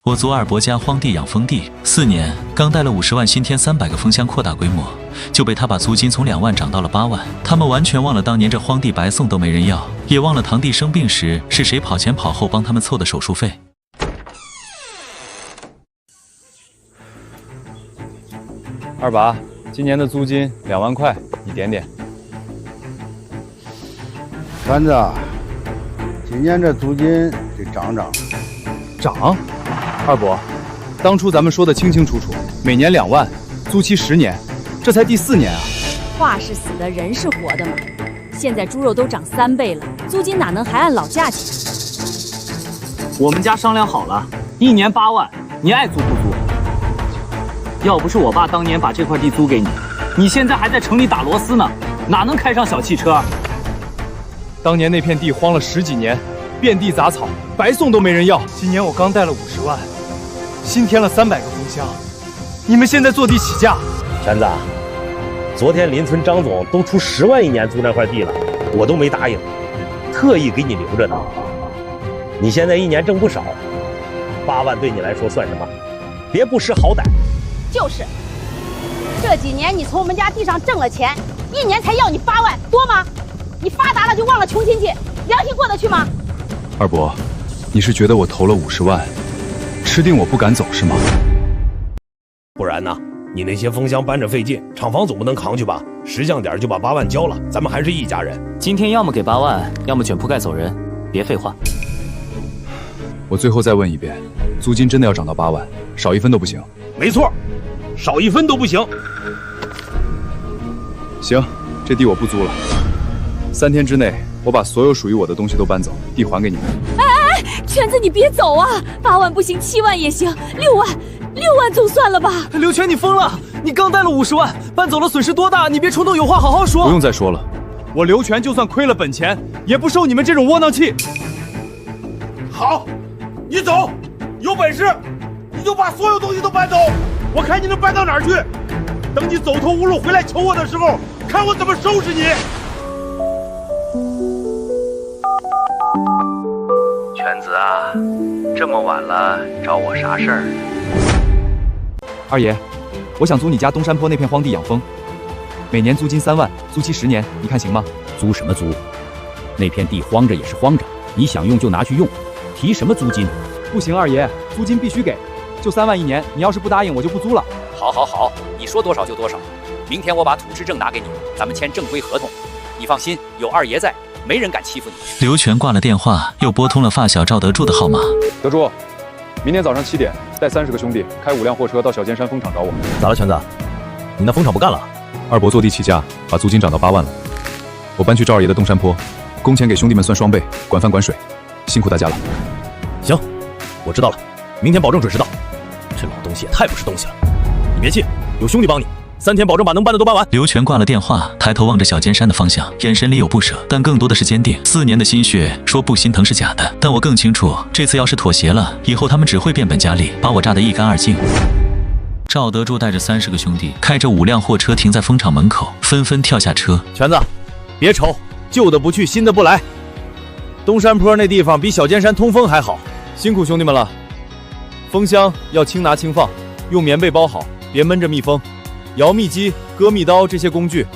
我租二伯家荒地养蜂地4年，刚贷了50万，新添300个蜂箱，扩大规模，就被他把租金从2万涨到了8万。他们完全忘了当年这荒地白送都没人要，也忘了堂弟生病时是谁跑前跑后帮他们凑的手术费。二把，今年的租金2万块，你点点。团子，今年这租金得涨。涨？二伯，当初咱们说的清清楚楚，每年2万，租期10年，这才第4年啊！话是死的，人是活的嘛。现在猪肉都涨3倍了，租金哪能还按老价钱？我们家商量好了，1年8万，你爱租不租？要不是我爸当年把这块地租给你，你现在还在城里打螺丝呢，哪能开上小汽车？当年那片地荒了10几年，遍地杂草，白送都没人要。今年我刚贷了50万，新添了300个蜂箱，你们现在坐地起价。全子，昨天邻村张总都出10万1年租那块地了，我都没答应，特意给你留着呢。你现在1年挣不少，8万对你来说算什么？别不识好歹。就是，这几年你从我们家地上挣了钱，1年才要你8万，多吗？你发达了就忘了穷亲戚，良心过得去吗？二伯，你是觉得我投了50万，吃定我不敢走是吗？不然呢？你那些蜂箱搬着费劲，厂房总不能扛去吧？识相点就把8万交了，咱们还是一家人。今天要么给8万，要么卷铺盖走人，别废话。我最后再问一遍，租金真的要涨到8万，少1分都不行？没错，少1分都不行。行，这地我不租了。3天之内，我把所有属于我的东西都搬走，地还给你们。哎，全子你别走啊！8万不行，7万也行，6万总算了吧？刘全，你疯了！你刚贷了50万，搬走了损失多大？你别冲动，有话好好说。不用再说了，我刘全就算亏了本钱，也不受你们这种窝囊气。好，你走，有本事你就把所有东西都搬走，我看你能搬到哪儿去。等你走投无路回来求我的时候，看我怎么收拾你。全子啊，这么晚了，找我啥事儿？二爷，我想租你家东山坡那片荒地养蜂，每年租金3万，租期10年，你看行吗？租什么租？那片地荒着也是荒着，你想用就拿去用，提什么租金？不行，二爷，租金必须给，就3万1年，你要是不答应，我就不租了。好，你说多少就多少，明天我把土质证拿给你，咱们签正规合同。你放心，有二爷在，没人敢欺负你。刘全挂了电话，又拨通了发小赵德柱的号码。德柱，明天早上7点，带30个兄弟，开5辆货车到小尖山蜂场找我。咋了，全子？你那蜂场不干了？二伯坐地起价，把租金涨到8万了。我搬去赵二爷的东山坡，工钱给兄弟们算双倍，管饭管水，辛苦大家了。行，我知道了，明天保证准时到。这老东西也太不是东西了。你别气，有兄弟帮你，3天保证把能搬的都搬完。刘全挂了电话，抬头望着小尖山的方向，眼神里有不舍，但更多的是坚定。4年的心血，说不心疼是假的，但我更清楚，这次要是妥协了，以后他们只会变本加厉，把我炸得一干二净。赵德柱带着30个兄弟，开着5辆货车停在蜂场门口，纷纷跳下车。全子，别愁，旧的不去，新的不来。东山坡那地方比小尖山通风还好。辛苦兄弟们了。蜂箱要轻拿轻放，用棉被包好，别闷着密封。摇蜜机、割蜜刀这些工具，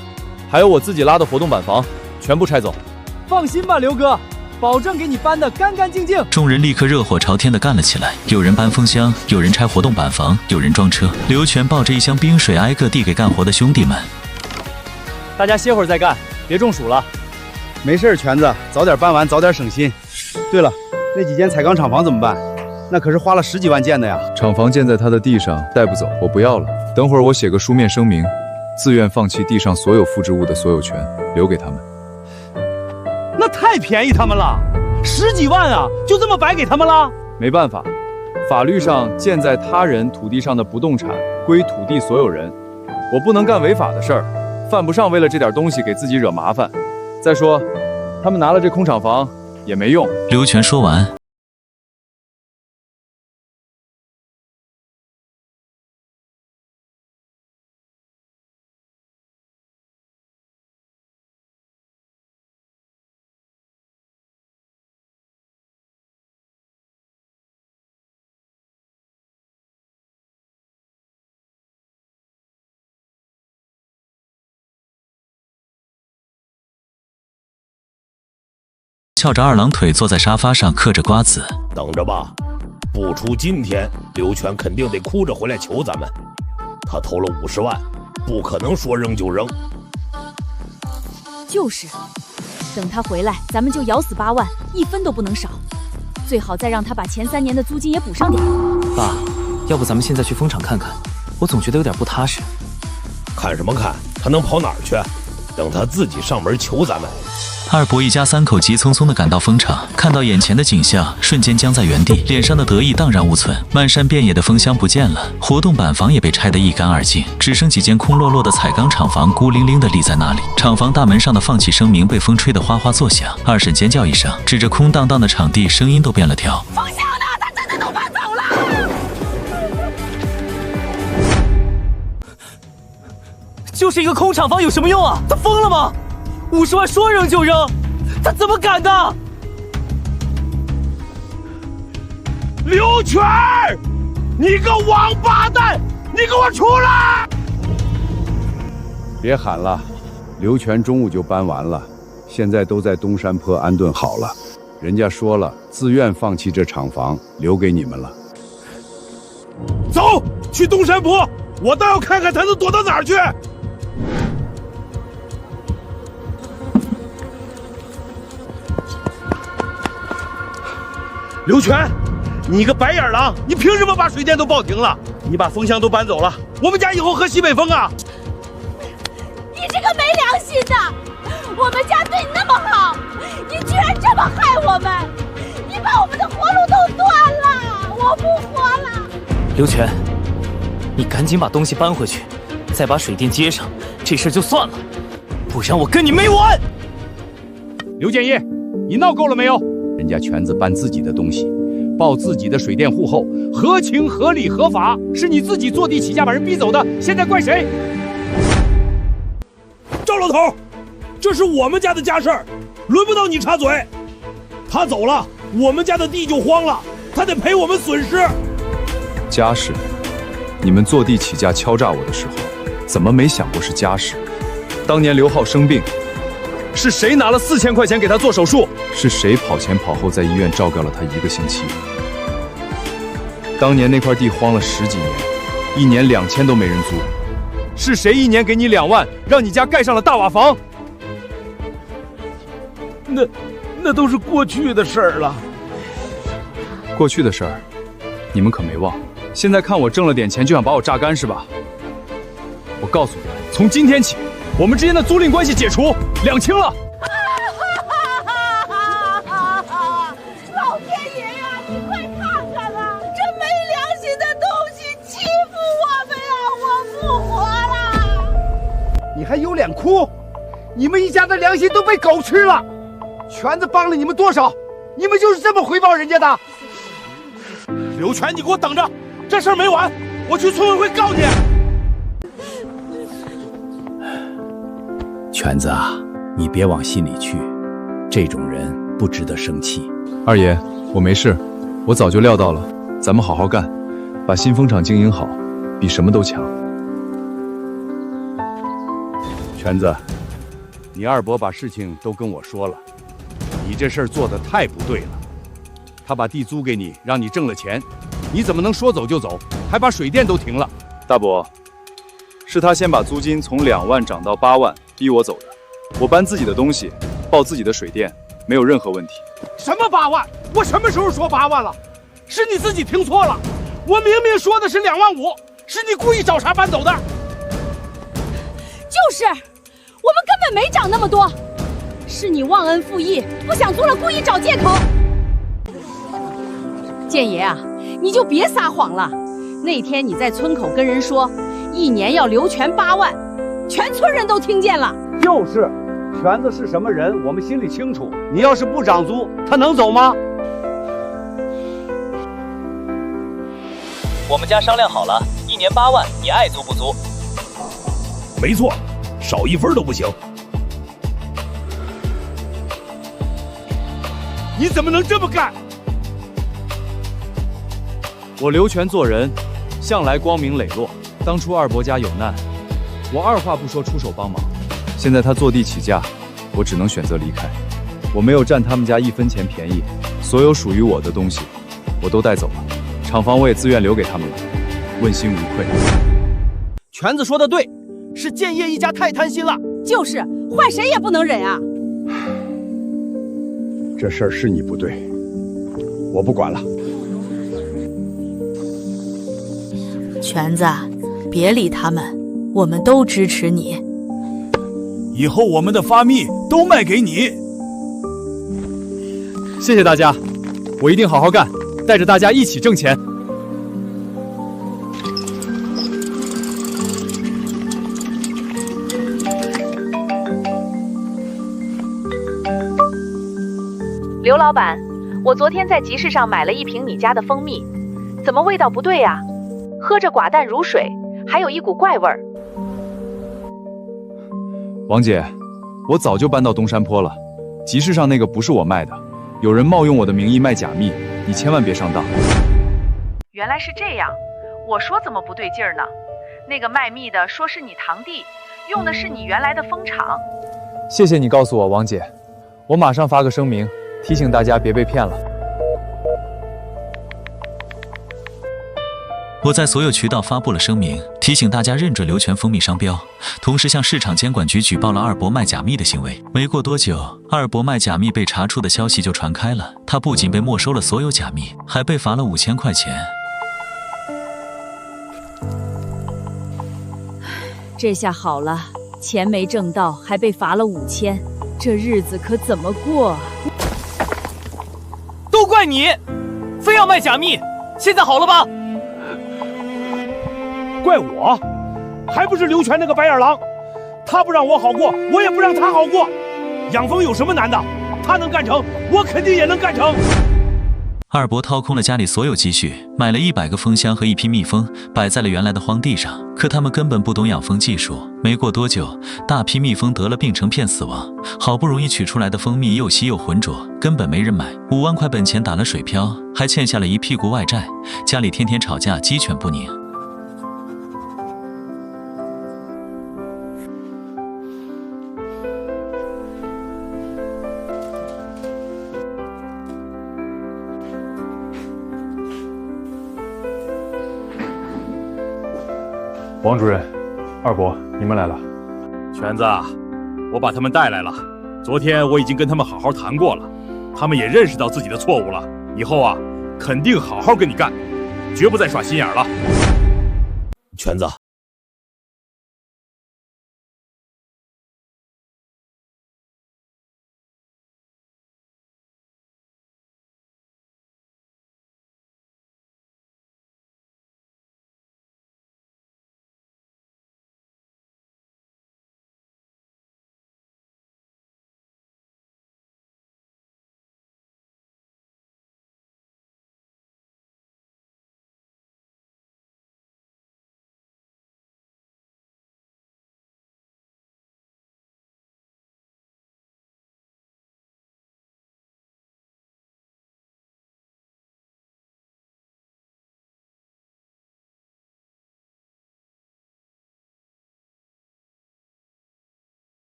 还有我自己拉的活动板房，全部拆走。放心吧，刘哥，保证给你搬得干干净净。众人立刻热火朝天地干了起来，有人搬蜂箱，有人拆活动板房，有人装车。刘全抱着一箱冰水，挨个递给干活的兄弟们。大家歇会儿再干，别中暑了。没事，全子，早点搬完，早点省心。对了，那几间彩钢厂房怎么办？那可是花了10几万建的呀。厂房建在他的地上，带不走，我不要了。等会儿我写个书面声明，自愿放弃地上所有复制物的所有权，留给他们。那太便宜他们了，10几万啊，就这么白给他们了？没办法，法律上建在他人土地上的不动产归土地所有人，我不能干违法的事儿，犯不上为了这点东西给自己惹麻烦。再说，他们拿了这空厂房也没用。刘全说完，翘着二郎腿坐在沙发上嗑着瓜子。等着吧，不出今天，刘全肯定得哭着回来求咱们。他投了50万，不可能说扔就扔。就是，等他回来，咱们就咬死8万，1分都不能少。最好再让他把前3年的租金也补上点。爸，要不咱们现在去风场看看？我总觉得有点不踏实。看什么看？他能跑哪儿去？等他自己上门求咱们。二伯一家3口急匆匆地赶到风场，看到眼前的景象，瞬间僵在原地，脸上的得意荡然无存。漫山遍野的风箱不见了，活动板房也被拆得一干二净，只剩几间空落落的彩钢厂房孤零零地立在那里。厂房大门上的放弃声明被风吹得哗哗作响。二婶尖叫一声，指着空荡荡的场地，声音都变了调：风箱呢？他真的都搬走了！就是一个空厂房有什么用啊？他疯了吗？50万说扔就扔，他怎么敢的？刘全，你个王八蛋，你给我出来！别喊了，刘全中午就搬完了，现在都在东山坡安顿好了。人家说了，自愿放弃这厂房，留给你们了。走，去东山坡，我倒要看看他能躲到哪儿去。刘全，你个白眼狼，你凭什么把水电都报停了？你把风箱都搬走了，我们家以后喝西北风啊！你这个没良心的！我们家对你那么好，你居然这么害我们！你把我们的活路都断了，我不活了！刘全，你赶紧把东西搬回去，再把水电接上，这事就算了，不然我跟你没完！刘建业，你闹够了没有？人家全子搬自己的东西，报自己的水电户后，合情合理合法，是你自己坐地起价把人逼走的，现在怪谁？赵老头，这是我们家的家事儿，轮不到你插嘴。他走了，我们家的地就荒了，他得赔我们损失。家事，你们坐地起价敲诈我的时候，怎么没想过是家事？当年刘浩生病，是谁拿了4000块钱给他做手术？是谁跑前跑后在医院照料了他1个星期？当年那块地荒了10几年，1年2000都没人租，是谁1年给你2万，让你家盖上了大瓦房？那都是过去的事儿了。过去的事儿，你们可没忘。现在看我挣了点钱就想把我榨干是吧？我告诉你，从今天起，我们之间的租赁关系解除，两清了。老天爷呀，你快看看啊！这没良心的东西欺负我们呀！我不活了！你还有脸哭？你们一家的良心都被狗吃了！全子帮了你们多少？你们就是这么回报人家的？刘全，你给我等着，这事儿没完，我去村委会告你。全子啊，你别往心里去，这种人不值得生气。二爷，我没事，我早就料到了，咱们好好干，把新风场经营好，比什么都强。全子，你二伯把事情都跟我说了，你这事儿做得太不对了。他把地租给你，让你挣了钱，你怎么能说走就走，还把水电都停了？大伯，是他先把租金从2万涨到8万，逼我走的。我搬自己的东西，报自己的水电，没有任何问题。什么8万？我什么时候说8万了？是你自己听错了，我明明说的是2万5，是你故意找茬搬走的。就是，我们根本没涨那么多，是你忘恩负义，不想租了，故意找借口。建爷啊，你就别撒谎了。那天你在村口跟人说，1年要刘全8万，全村人都听见了。就是，全子是什么人，我们心里清楚。你要是不涨租，他能走吗？我们家商量好了，1年8万，你爱租不租？没错，少1分都不行。你怎么能这么干？我刘全做人，向来光明磊落。当初二伯家有难，我二话不说出手帮忙。现在他坐地起价，我只能选择离开。我没有占他们家1分钱便宜，所有属于我的东西，我都带走了，厂房我也自愿留给他们了，问心无愧。全子说的对，是建业一家太贪心了。就是，换谁也不能忍啊！这事儿是你不对，我不管了。全子，别理他们，我们都支持你。以后我们的发蜜都卖给你。谢谢大家，我一定好好干，带着大家一起挣钱。刘老板，我昨天在集市上买了1瓶你家的蜂蜜，怎么味道不对呀？喝着寡淡如水，还有一股怪味儿。王姐，我早就搬到东山坡了，集市上那个不是我卖的，有人冒用我的名义卖假蜜，你千万别上当。原来是这样，我说怎么不对劲儿呢？那个卖蜜的说是你堂弟，用的是你原来的蜂场。谢谢你告诉我，王姐，我马上发个声明，提醒大家别被骗了。我在所有渠道发布了声明，提醒大家认准刘全蜂蜜商标，同时向市场监管局举报了二伯卖假蜜的行为。没过多久，二伯卖假蜜被查处的消息就传开了，他不仅被没收了所有假蜜，还被罚了5000块钱。这下好了，钱没挣到，还被罚了5000，这日子可怎么过啊？都怪你，非要卖假蜜，现在好了吧？怪我？还不是刘全那个白眼狼，他不让我好过，我也不让他好过。养蜂有什么难的？他能干成，我肯定也能干成。二伯掏空了家里所有积蓄，买了100个蜂箱和1批蜜蜂，摆在了原来的荒地上。可他们根本不懂养蜂技术，没过多久，大批蜜蜂得了病，成片死亡。好不容易取出来的蜂蜜又稀又浑浊，根本没人买。5万块本钱打了水漂，还欠下了一屁股外债，家里天天吵架，鸡犬不宁。王主任，二伯，你们来了。全子，我把他们带来了。昨天我已经跟他们好好谈过了，他们也认识到自己的错误了。以后啊，肯定好好跟你干，绝不再耍心眼了。全子，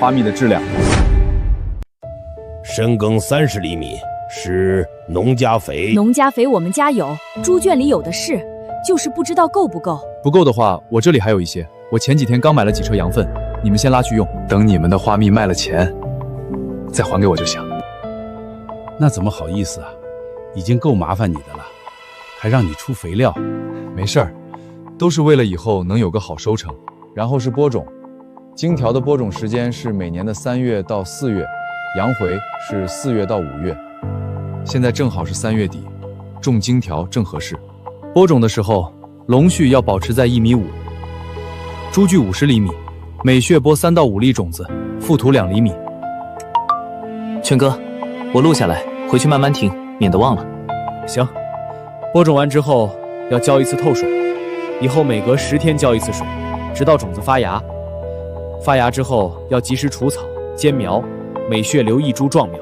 花蜜的质量。深耕30厘米是农家肥。农家肥我们家有，猪圈里有的是，就是不知道够不够。不够的话，我这里还有一些。我前几天刚买了几车羊粪，你们先拉去用，等你们的花蜜卖了钱，再还给我就行。那怎么好意思啊？已经够麻烦你的了，还让你出肥料。没事儿，都是为了以后能有个好收成。然后是播种。荆条的播种时间是每年的3月到4月，洋茴是4月到5月。现在正好是3月底，种荆条正合适。播种的时候，笼序要保持在1.5米，株距50厘米，每穴播3到5粒种子，覆土2厘米。全哥，我录下来，回去慢慢听，免得忘了。行，播种完之后要浇一次透水，以后每隔10天浇一次水，直到种子发芽。发芽之后要及时除草、间苗，每穴留1株壮苗。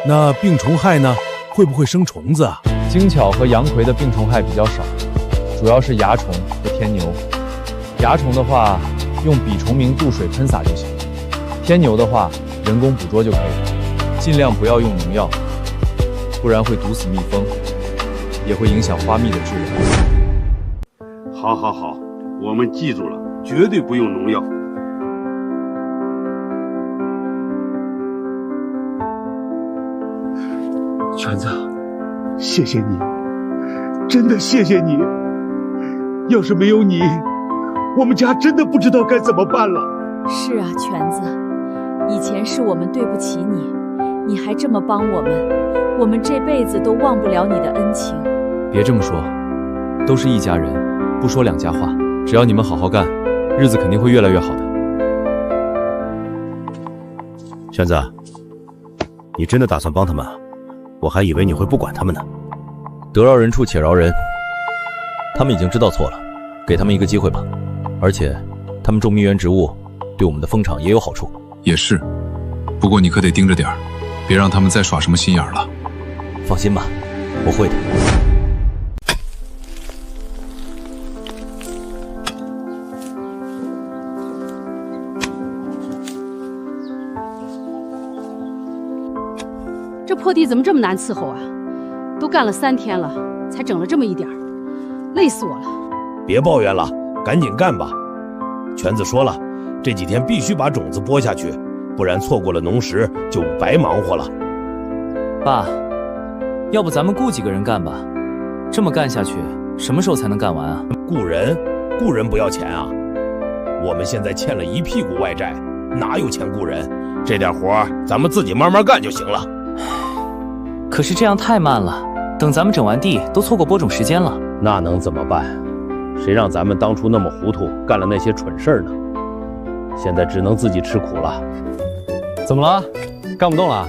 那病虫害呢？会不会生虫子啊？精巧和杨葵的病虫害比较少，主要是蚜虫和天牛。蚜虫的话，用吡虫明渡水喷洒就行；天牛的话，人工捕捉就可以了。尽量不要用农药，不然会毒死蜜蜂，也会影响花蜜的质量。好，好，好，我们记住了，绝对不用农药。全子，谢谢你，真的谢谢你。要是没有你，我们家真的不知道该怎么办了。是啊，全子，以前是我们对不起你，你还这么帮我们这辈子都忘不了你的恩情。别这么说，都是一家人，不说两家话。只要你们好好干，日子肯定会越来越好的。玄子，你真的打算帮他们啊？我还以为你会不管他们呢。得饶人处且饶人，他们已经知道错了，给他们一个机会吧。而且，他们种蜜源植物，对我们的蜂场也有好处。也是，不过你可得盯着点儿，别让他们再耍什么心眼了。放心吧，我会的。这破地怎么这么难伺候啊？都干了3天了，才整了这么一点儿，累死我了。别抱怨了，赶紧干吧。全子说了，这几天必须把种子播下去，不然错过了农时就白忙活了。爸，要不咱们雇几个人干吧？这么干下去，什么时候才能干完啊？雇人不要钱啊！我们现在欠了一屁股外债，哪有钱雇人？这点活咱们自己慢慢干就行了。可是这样太慢了，等咱们整完地，都错过播种时间了。那能怎么办？谁让咱们当初那么糊涂，干了那些蠢事呢？现在只能自己吃苦了。怎么了？干不动了？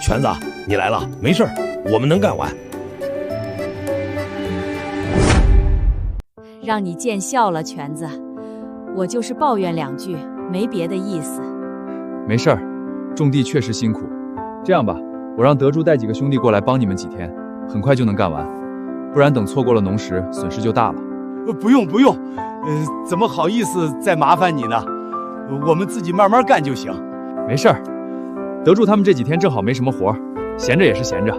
全子，你来了，没事，我们能干完。让你见笑了，全子。我就是抱怨2句，没别的意思。没事儿，种地确实辛苦。这样吧，我让德柱带几个兄弟过来帮你们几天，很快就能干完。不然等错过了农时，损失就大了。不用，怎么好意思再麻烦你呢？我们自己慢慢干就行。没事儿，德柱他们这几天正好没什么活，闲着也是闲着。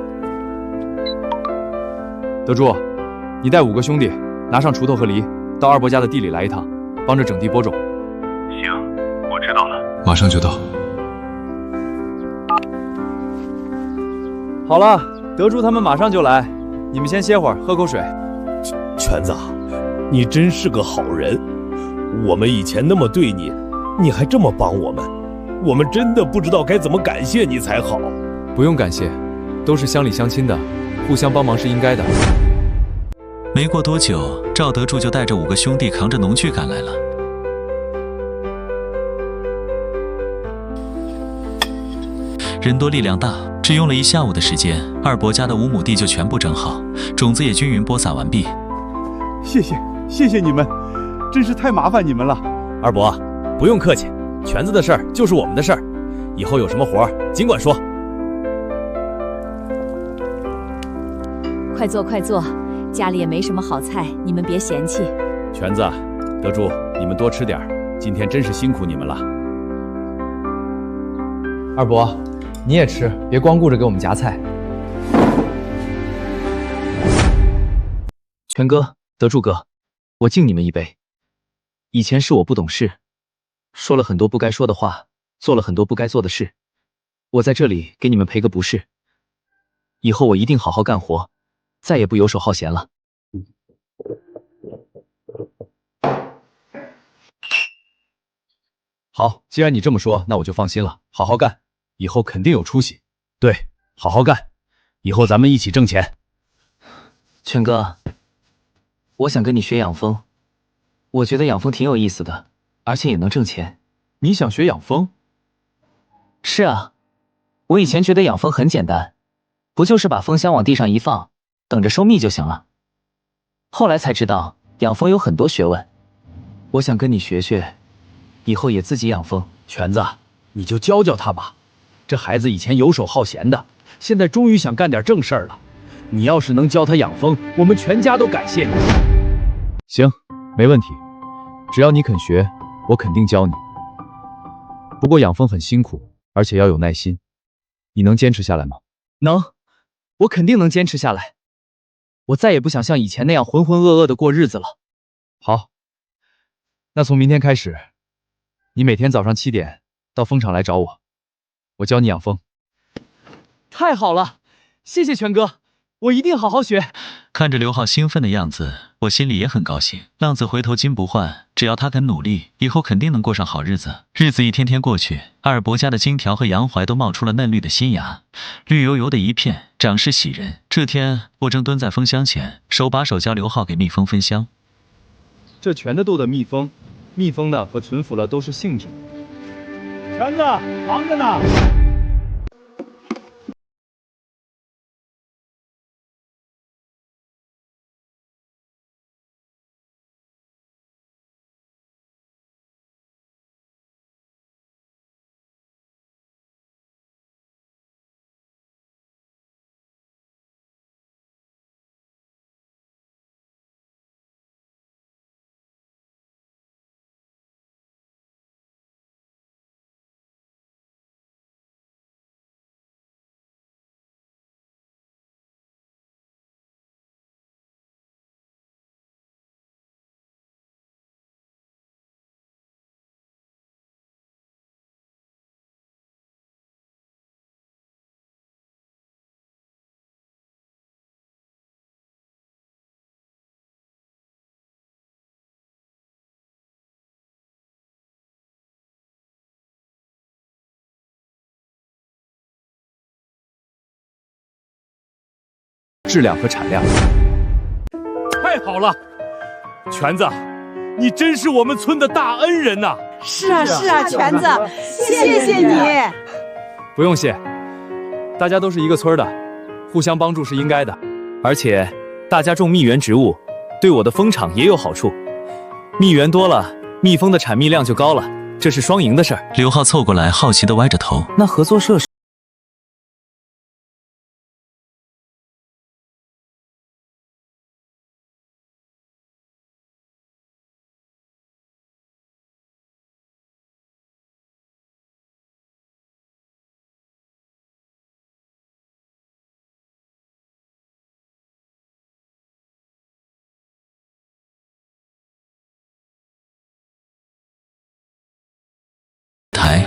德柱，你带5个兄弟，拿上锄头和犁，到二伯家的地里来一趟，帮着整地播种。行，我知道了，马上就到。好了，德柱他们马上就来，你们先歇会儿，喝口水。全子，你真是个好人，我们以前那么对你，你还这么帮我们，我们真的不知道该怎么感谢你才好。不用感谢，都是乡里乡亲的，互相帮忙是应该的。没过多久，赵德柱就带着5个兄弟扛着农具赶来了。人多力量大，只用了1下午的时间，二伯家的5亩地就全部整好，种子也均匀播撒完毕。谢谢你们，真是太麻烦你们了。二伯，不用客气，全子的事儿就是我们的事儿，以后有什么活儿尽管说。快坐快坐，家里也没什么好菜，你们别嫌弃。全子、德柱，你们多吃点儿，今天真是辛苦你们了。二伯，你也吃，别光顾着给我们夹菜。全哥，德柱哥，我敬你们一杯。以前是我不懂事，说了很多不该说的话，做了很多不该做的事。我在这里给你们赔个不是。以后我一定好好干活，再也不游手好闲了。好，既然你这么说，那我就放心了。好好干，以后肯定有出息。对，好好干，以后咱们一起挣钱。全哥，我想跟你学养蜂，我觉得养蜂挺有意思的，而且也能挣钱。你想学养蜂？是啊，我以前觉得养蜂很简单，不就是把蜂箱往地上一放，等着收蜜就行了。后来才知道养蜂有很多学问，我想跟你学学，以后也自己养蜂。全子，你就教教他吧，这孩子以前游手好闲的，现在终于想干点正事儿了。你要是能教他养蜂，我们全家都感谢你。行，没问题，只要你肯学，我肯定教你。不过养蜂很辛苦，而且要有耐心，你能坚持下来吗？能，我肯定能坚持下来。我再也不想像以前那样浑浑噩噩的过日子了。好，那从明天开始，你每天早上7点到蜂场来找我，我教你养蜂。太好了，谢谢全哥，我一定好好学。看着刘浩兴奋的样子，我心里也很高兴。浪子回头金不换，只要他肯努力，以后肯定能过上好日子。日子一天天过去，二伯家的金条和杨槐都冒出了嫩绿的新芽，绿油油的一片，长势喜人。这天，我正蹲在蜂箱前，手把手教刘浩给蜜蜂分香。这全的斗的蜜蜂，蜜蜂呢和存腐了都是性质。全子，忙着呢。质量和产量。太好了，全子，你真是我们村的大恩人呐！是啊是啊，全子，谢谢你。不用谢，大家都是一个村的，互相帮助是应该的。而且大家种蜜源植物，对我的蜂场也有好处。蜜源多了，蜜蜂的产蜜量就高了，这是双赢的事儿。刘浩凑过来，好奇地歪着头。那合作社是？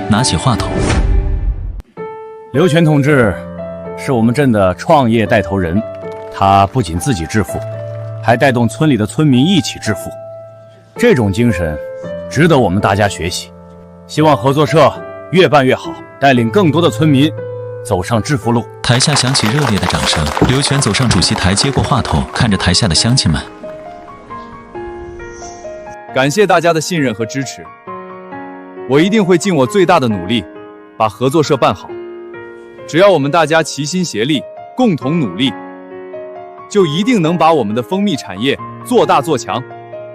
拿起话筒，刘全同志是我们镇的创业带头人，他不仅自己致富，还带动村里的村民一起致富，这种精神值得我们大家学习。希望合作社越办越好，带领更多的村民走上致富路。台下响起热烈的掌声。刘全走上主席台，接过话筒，看着台下的乡亲们，感谢大家的信任和支持。我一定会尽我最大的努力，把合作社办好。只要我们大家齐心协力，共同努力，就一定能把我们的蜂蜜产业做大做强，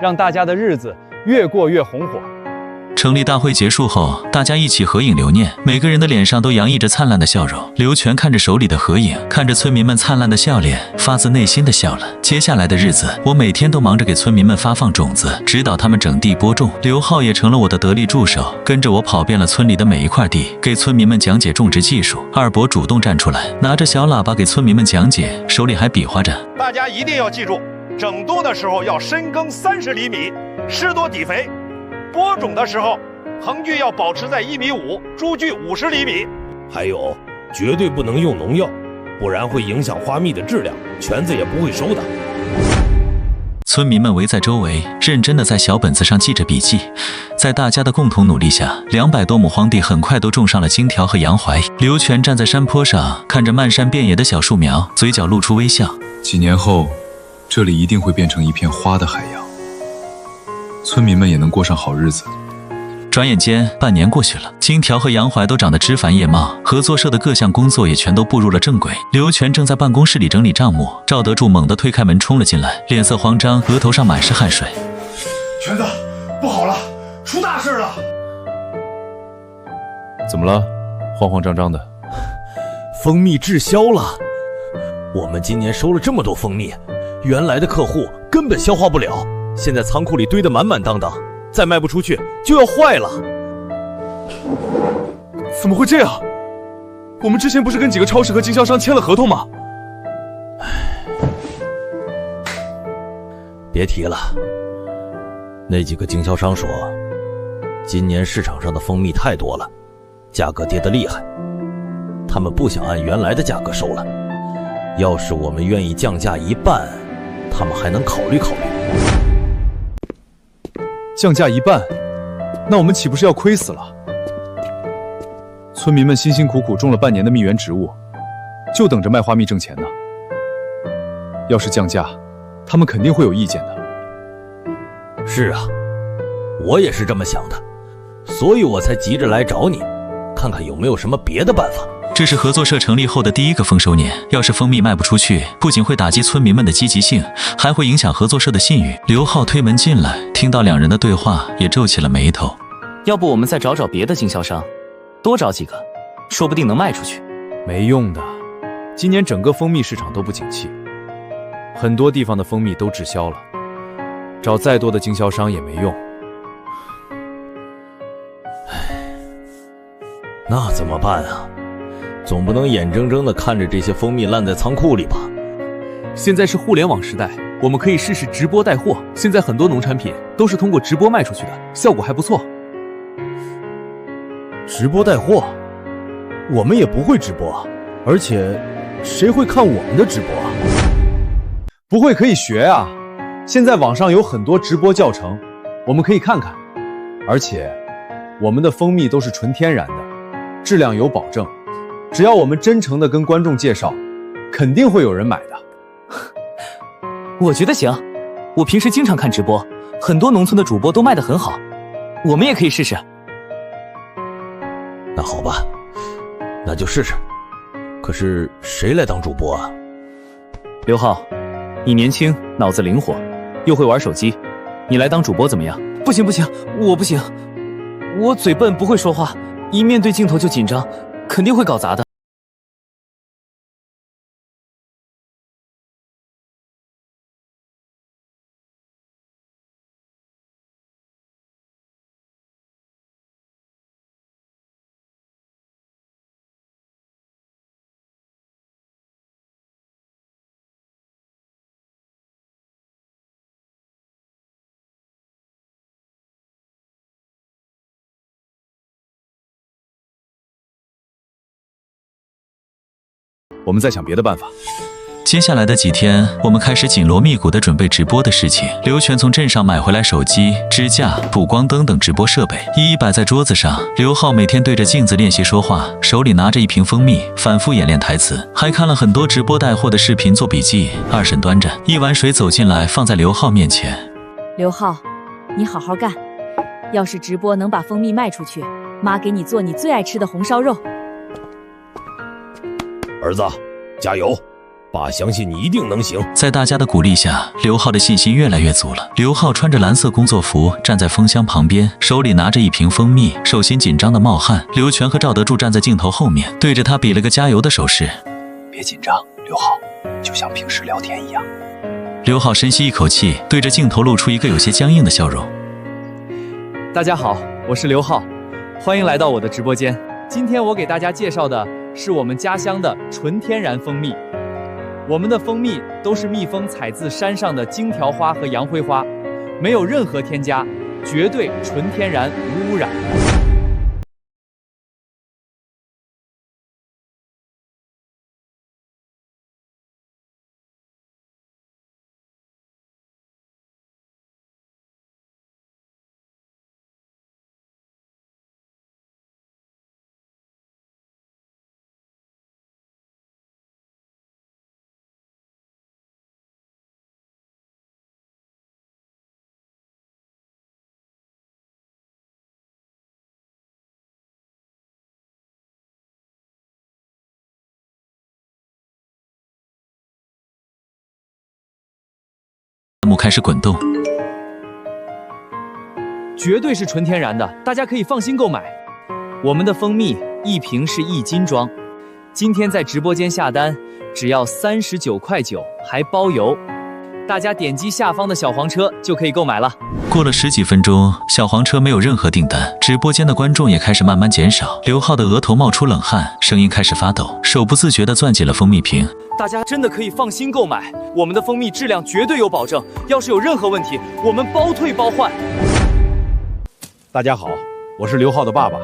让大家的日子越过越红火。成立大会结束后，大家一起合影留念，每个人的脸上都洋溢着灿烂的笑容。刘全看着手里的合影，看着村民们灿烂的笑脸，发自内心的笑了。接下来的日子，我每天都忙着给村民们发放种子，指导他们整地播种。刘浩也成了我的得力助手，跟着我跑遍了村里的每一块地，给村民们讲解种植技术。二伯主动站出来，拿着小喇叭给村民们讲解，手里还比划着。大家一定要记住，整冬的时候要深耕30厘米，施多底肥。播种的时候，横距要保持在1.5米，株距50厘米。还有，绝对不能用农药，不然会影响花蜜的质量，全子也不会收的。村民们围在周围，认真地在小本子上记着笔记。在大家的共同努力下，200多亩荒地很快都种上了金条和洋槐。刘全站在山坡上，看着漫山遍野的小树苗，嘴角露出微笑。几年后，这里一定会变成一片花的海洋，村民们也能过上好日子。转眼间半年过去了，金条和洋槐都长得枝繁叶茂，合作社的各项工作也全都步入了正轨。刘全正在办公室里整理账目，赵德柱猛地推开门冲了进来，脸色慌张，额头上满是汗水。全子，不好了，出大事了！怎么了？慌慌张张的。蜂蜜滞销了。我们今年收了这么多蜂蜜，原来的客户根本消化不了，现在仓库里堆得满满当当，再卖不出去就要坏了。怎么会这样？我们之前不是跟几个超市和经销商签了合同吗？别提了，那几个经销商说，今年市场上的蜂蜜太多了，价格跌得厉害，他们不想按原来的价格收了。要是我们愿意降价一半，他们还能考虑考虑。降价一半，那我们岂不是要亏死了？村民们辛辛苦苦种了半年的蜜源植物，就等着卖花蜜挣钱呢。要是降价，他们肯定会有意见的。是啊，我也是这么想的，所以我才急着来找你，看看有没有什么别的办法。这是合作社成立后的第一个丰收年，要是蜂蜜卖不出去，不仅会打击村民们的积极性，还会影响合作社的信誉。刘浩推门进来，听到两人的对话，也皱起了眉头。要不我们再找找别的经销商，多找几个，说不定能卖出去。没用的，今年整个蜂蜜市场都不景气，很多地方的蜂蜜都滞销了，找再多的经销商也没用。那怎么办啊？总不能眼睁睁地看着这些蜂蜜烂在仓库里吧？现在是互联网时代，我们可以试试直播带货。现在很多农产品都是通过直播卖出去的，效果还不错。直播带货？我们也不会直播，而且谁会看我们的直播啊？不会可以学啊，现在网上有很多直播教程，我们可以看看。而且我们的蜂蜜都是纯天然的，质量有保证。只要我们真诚地跟观众介绍，肯定会有人买的。我觉得行，我平时经常看直播，很多农村的主播都卖得很好，我们也可以试试。那好吧，那就试试。可是谁来当主播啊？刘浩，你年轻，脑子灵活，又会玩手机，你来当主播怎么样？不行不行，我不行，我嘴笨不会说话，一面对镜头就紧张，肯定会搞砸的。我们再想别的办法。接下来的几天，我们开始紧锣密鼓地准备直播的事情。刘全从镇上买回来手机、支架、补光灯等直播设备，一一摆在桌子上。刘浩每天对着镜子练习说话，手里拿着一瓶蜂蜜，反复演练台词，还看了很多直播带货的视频做笔记。二婶端着一碗水走进来，放在刘浩面前。刘浩，你好好干，要是直播能把蜂蜜卖出去，妈给你做你最爱吃的红烧肉。儿子，加油！爸相信你一定能行。在大家的鼓励下，刘浩的信心越来越足了。刘浩穿着蓝色工作服，站在蜂箱旁边，手里拿着一瓶蜂蜜，手心紧张的冒汗。刘全和赵德柱站在镜头后面，对着他比了个加油的手势。别紧张，刘浩，就像平时聊天一样。刘浩深吸一口气，对着镜头露出一个有些僵硬的笑容。大家好，我是刘浩，欢迎来到我的直播间。今天我给大家介绍的是我们家乡的纯天然蜂蜜。我们的蜂蜜都是蜜蜂采自山上的荆条花和洋灰花，没有任何添加，绝对纯天然无污染。幕开始滚动，绝对是纯天然的，大家可以放心购买。我们的蜂蜜一瓶是1斤装，今天在直播间下单，只要39.9块，还包邮。大家点击下方的小黄车就可以购买了。过了10几分钟，小黄车没有任何订单，直播间的观众也开始慢慢减少。刘浩的额头冒出冷汗，声音开始发抖，手不自觉地攥紧了蜂蜜瓶。大家真的可以放心购买，我们的蜂蜜质量绝对有保证，要是有任何问题，我们包退包换。大家好，我是刘浩的爸爸。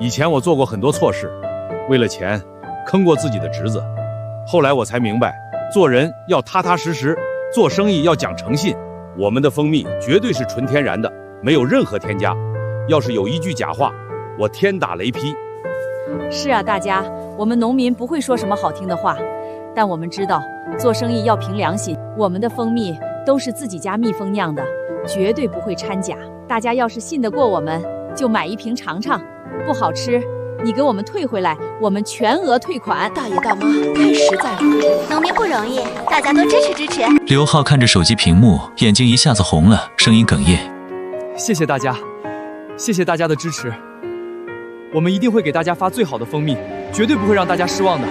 以前我做过很多错事，为了钱坑过自己的侄子，后来我才明白，做人要踏踏实实，做生意要讲诚信。我们的蜂蜜绝对是纯天然的，没有任何添加。要是有一句假话，我天打雷劈。是啊，大家，我们农民不会说什么好听的话，但我们知道做生意要凭良心。我们的蜂蜜都是自己家蜜蜂酿的，绝对不会掺假。大家要是信得过我们，就买1瓶尝尝，不好吃你给我们退回来，我们全额退款。大爷大妈太实在了，农民不容易，大家多支持支持。刘浩看着手机屏幕，眼睛一下子红了，声音哽咽：谢谢大家，谢谢大家的支持，我们一定会给大家发最好的蜂蜜，绝对不会让大家失望的。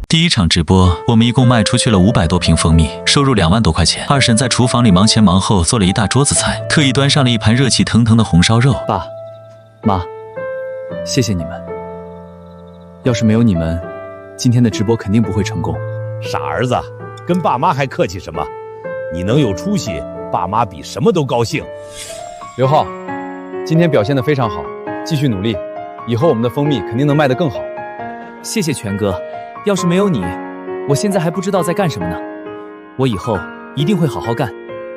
第一场直播，我们一共卖出去了500多瓶蜂蜜，收入2万多块钱。二婶在厨房里忙前忙后做了一大桌子菜，特意端上了一盘热气腾腾的红烧肉。爸妈，谢谢你们，要是没有你们，今天的直播肯定不会成功。傻儿子，跟爸妈还客气什么？你能有出息，爸妈比什么都高兴。刘浩，今天表现得非常好，继续努力，以后我们的蜂蜜肯定能卖得更好。谢谢全哥，要是没有你，我现在还不知道在干什么呢。我以后一定会好好干，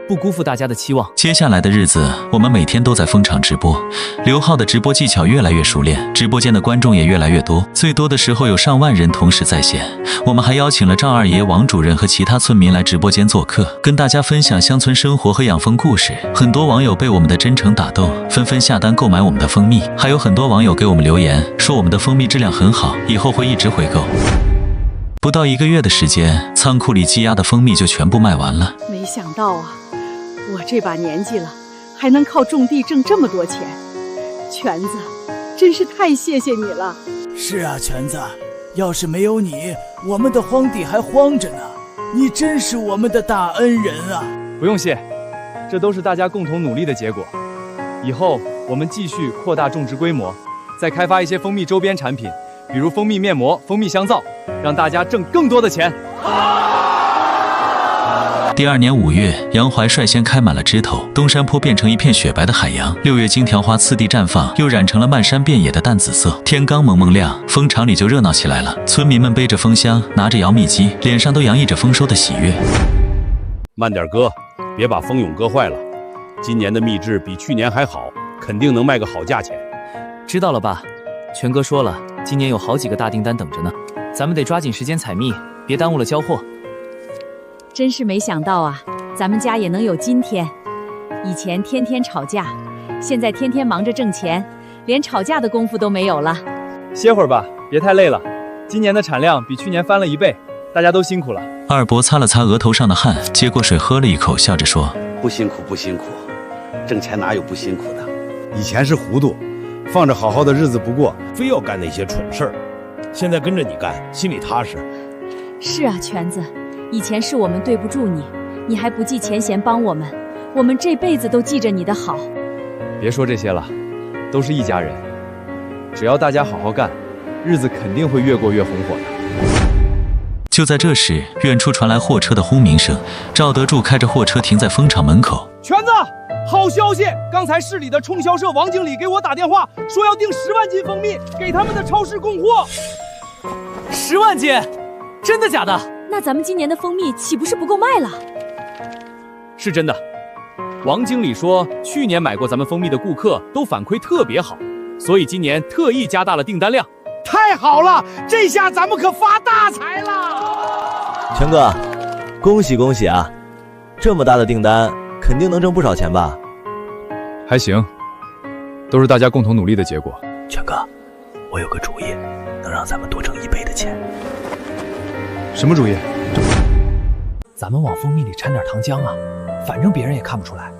不辜负大家的期望。接下来的日子，我们每天都在疯场直播。刘浩的直播技巧越来越熟练，直播间的观众也越来越多，最多的时候有上万人同时在线。我们还邀请了张二爷、王主任和其他村民来直播间做客，跟大家分享乡村生活和养蜂故事。很多网友被我们的真诚打动，纷纷下单购买我们的蜂蜜。还有很多网友给我们留言，说我们的蜂蜜质量很好，以后会一直回购。不到1个月的时间，仓库里积压的蜂蜜就全部卖完了。没想到啊，我这把年纪了，还能靠种地挣这么多钱。全子，真是太谢谢你了。是啊，全子，要是没有你，我们的荒地还荒着呢。你真是我们的大恩人啊！不用谢，这都是大家共同努力的结果。以后我们继续扩大种植规模，再开发一些蜂蜜周边产品，比如蜂蜜面膜、蜂蜜香皂，让大家挣更多的钱。第2年5月，杨槐率先开满了枝头，东山坡变成一片雪白的海洋。6月，金条花次第绽放，又染成了漫山遍野的淡紫色。天刚蒙蒙亮，蜂场里就热闹起来了。村民们背着蜂箱，拿着摇蜜机，脸上都洋溢着丰收的喜悦。慢点割，别把蜂蛹割坏了。今年的蜜质比去年还好，肯定能卖个好价钱。知道了爸，全哥说了，今年有好几个大订单等着呢，咱们得抓紧时间采蜜，别耽误了交货。真是没想到啊，咱们家也能有今天。以前天天吵架，现在天天忙着挣钱，连吵架的功夫都没有了。歇会儿吧，别太累了。今年的产量比去年翻了1倍，大家都辛苦了。二伯擦了擦额头上的汗，接过水喝了一口，笑着说：不辛苦不辛苦，挣钱哪有不辛苦的？以前是糊涂，放着好好的日子不过，非要干那些蠢事儿。现在跟着你干，心里踏实。是啊，全子，以前是我们对不住你，你还不计前嫌帮我们，我们这辈子都记着你的好。别说这些了，都是一家人，只要大家好好干，日子肯定会越过越红火的。就在这时，远处传来货车的轰鸣声，赵德柱开着货车停在蜂场门口。全子，好消息！刚才市里的冲销社王经理给我打电话，说要订10万斤蜂蜜给他们的超市供货。10万斤？真的假的？那咱们今年的蜂蜜岂不是不够卖了？是真的。王经理说，去年买过咱们蜂蜜的顾客都反馈特别好，所以今年特意加大了订单量。太好了，这下咱们可发大财了！全哥，恭喜恭喜啊！这么大的订单，肯定能挣不少钱吧？还行，都是大家共同努力的结果。全哥，我有个主意，能让咱们多挣1倍的钱。什么主意？咱们往蜂蜜里掺点糖浆啊，反正别人也看不出来。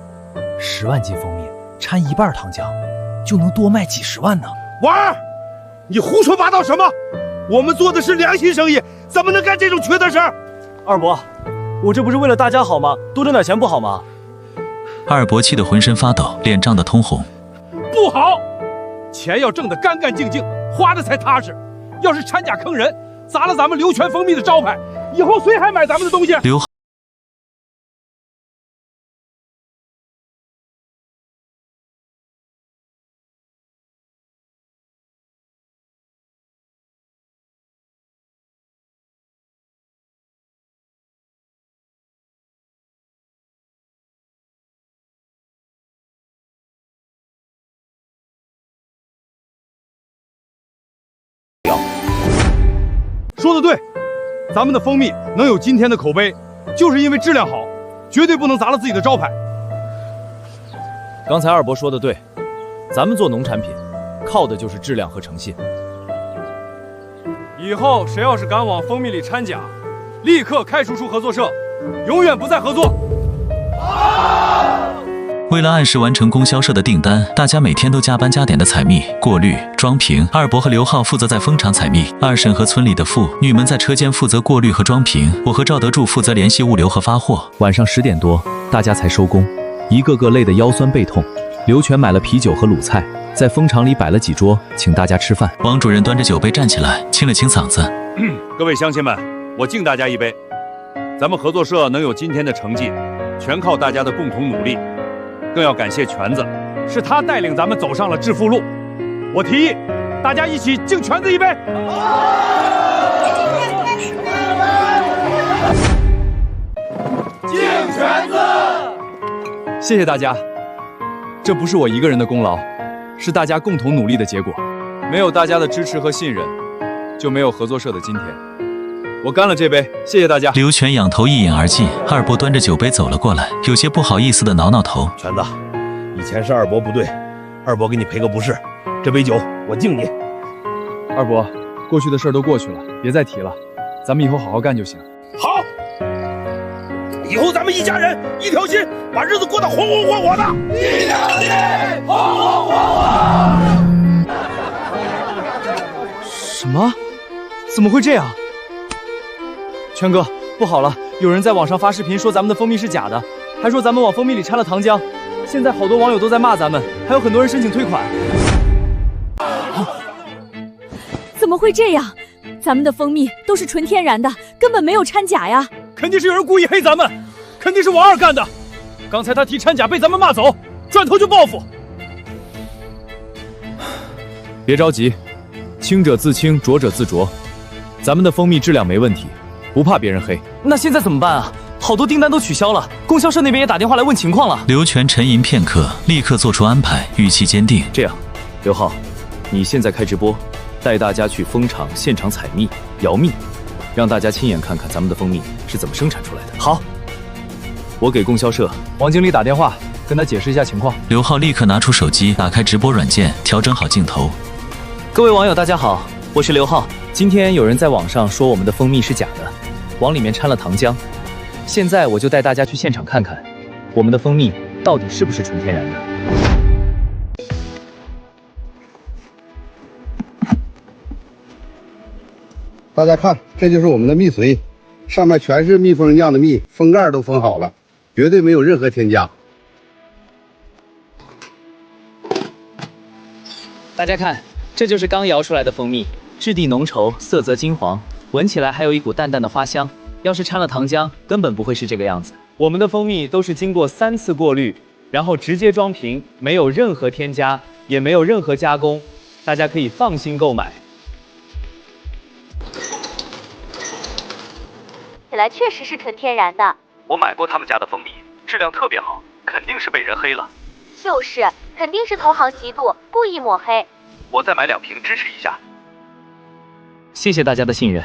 10万斤蜂蜜掺1半糖浆，就能多卖几10万呢。婉儿，你胡说八道什么？我们做的是良心生意，怎么能干这种缺德事儿？二伯，我这不是为了大家好吗？多挣点钱不好吗？二伯气得浑身发抖，脸涨得通红。不好，钱要挣得干干净净，花的才踏实。要是掺假坑人，砸了咱们刘泉蜂蜜的招牌，以后谁还买咱们的东西？刘说的对，咱们的蜂蜜能有今天的口碑，就是因为质量好，绝对不能砸了自己的招牌。刚才二伯说的对，咱们做农产品，靠的就是质量和诚信。以后谁要是敢往蜂蜜里掺假，立刻开除出合作社，永远不再合作。为了按时完成供销社的订单，大家每天都加班加点的采蜜、过滤、装瓶。二伯和刘浩负责在蜂场采蜜，二婶和村里的妇女们在车间负责过滤和装瓶，我和赵德柱负责联系物流和发货。晚上10点多，大家才收工，一个个累得腰酸背痛。刘全买了啤酒和卤菜，在蜂场里摆了几桌，请大家吃饭。王主任端着酒杯站起来，清了清嗓子。各位乡亲们，我敬大家一杯。咱们合作社能有今天的成绩，全靠大家的共同努力。更要感谢全子，是他带领咱们走上了致富路。我提议，大家一起敬全子一杯。敬全子！谢谢大家，这不是我一个人的功劳，是大家共同努力的结果。没有大家的支持和信任，就没有合作社的今天。我干了这杯，谢谢大家。刘全仰头一饮而尽，二伯端着酒杯走了过来，有些不好意思的挠挠头。全子，以前是二伯不对，二伯给你赔个不是，这杯酒我敬你。二伯，过去的事儿都过去了，别再提了，咱们以后好好干就行。好，以后咱们一家人一条心，把日子过得红红火火的。一条心，红红火火。什么？怎么会这样？全哥，不好了！有人在网上发视频说咱们的蜂蜜是假的，还说咱们往蜂蜜里掺了糖浆。现在好多网友都在骂咱们，还有很多人申请退款。怎么会这样？咱们的蜂蜜都是纯天然的，根本没有掺假呀！肯定是有人故意黑咱们，肯定是王二干的。刚才他提掺假被咱们骂走，转头就报复。别着急，清者自清，浊者自浊。咱们的蜂蜜质量没问题。不怕别人黑，那现在怎么办啊？好多订单都取消了，供销社那边也打电话来问情况了。刘全沉吟片刻，立刻做出安排，语气坚定。这样，刘浩，你现在开直播，带大家去蜂场现场采蜜、摇蜜，让大家亲眼看看咱们的蜂蜜是怎么生产出来的。好，我给供销社王经理打电话，跟他解释一下情况。刘浩立刻拿出手机，打开直播软件，调整好镜头。各位网友，大家好，我是刘浩。今天有人在网上说我们的蜂蜜是假的，往里面掺了糖浆。现在我就带大家去现场看看，我们的蜂蜜到底是不是纯天然的。大家看，这就是我们的蜜髓，上面全是蜜蜂酿的蜜，封盖都封好了，绝对没有任何添加。大家看，这就是刚摇出来的蜂蜜，质地浓稠，色泽金黄，闻起来还有一股淡淡的花香。要是掺了糖浆，根本不会是这个样子。我们的蜂蜜都是经过3次过滤，然后直接装瓶，没有任何添加，也没有任何加工，大家可以放心购买。起来确实是纯天然的。我买过他们家的蜂蜜，质量特别好，肯定是被人黑了。就是，肯定是同行嫉妒，故意抹黑。我再买2瓶支持一下。谢谢大家的信任，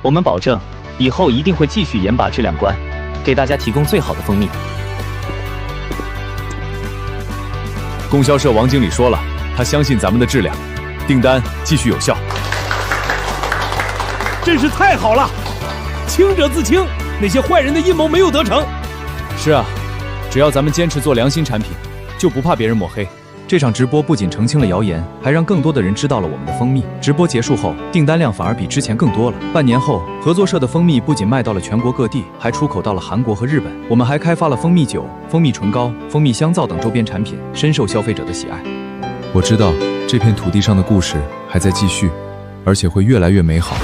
我们保证以后一定会继续严把质量关，给大家提供最好的蜂蜜。供销社王经理说了，他相信咱们的质量，订单继续有效。真是太好了，清者自清，那些坏人的阴谋没有得逞。是啊，只要咱们坚持做良心产品，就不怕别人抹黑。这场直播不仅澄清了谣言，还让更多的人知道了我们的蜂蜜。直播结束后，订单量反而比之前更多了。半年后，合作社的蜂蜜不仅卖到了全国各地，还出口到了韩国和日本。我们还开发了蜂蜜酒、蜂蜜唇膏、蜂蜜香皂等周边产品，深受消费者的喜爱。我知道这片土地上的故事还在继续，而且会越来越美好。